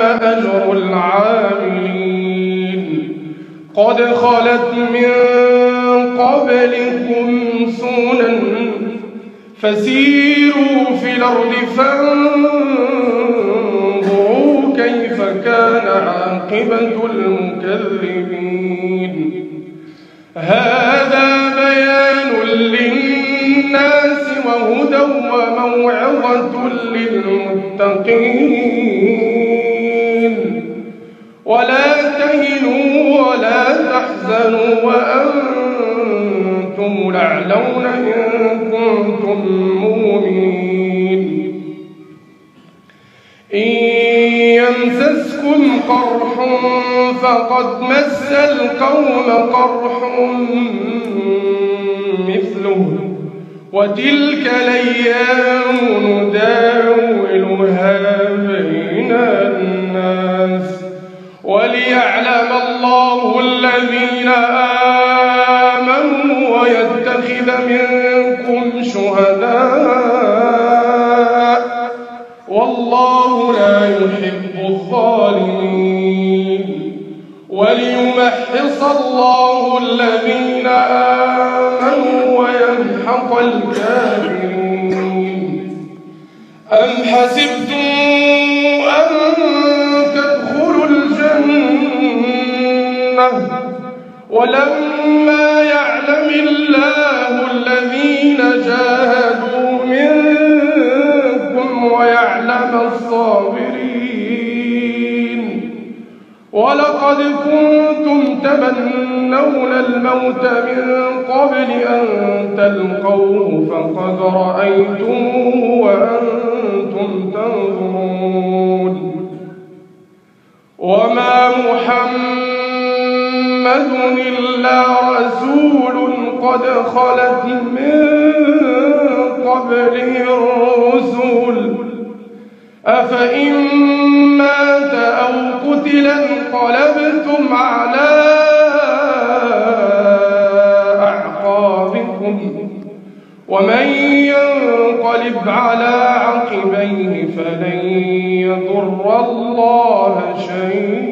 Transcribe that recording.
أجر العاملين قد خلت من قبلكم سنن فسيروا في الأرض فانظروا كيف كان عاقبة المكذبين هذا بيان للناس وهدى وموعظة للمتقين ولا تهنوا ولا تحزنوا وأنتم الأعلون إن كنتم مؤمنين إن يمسسكم قرح فقد مس القوم قرح مثله وتلك الأيام نداولها بين الناس وليعلم الله الذين آمنوا ويتخذ منكم شهداء والله لا يحب الظالمين وليمحص الله الذين آمنوا ويمحق الكافرين أم حسبتم أن تدخلوا الجنة ولما يعلم الله الذين جاهدوا منكم ويعلم الصابرين ولقد كنتم تمنون الموت من قبل أن تلقوه فقد رأيتموه وأنتم تنظرون وما محمد إلا رسول قد خلت من قبله الرسل أفإن مات أو قتل انقلبتم على أعقابكم ومن ينقلب على عقبيه فلن يضر الله شيئا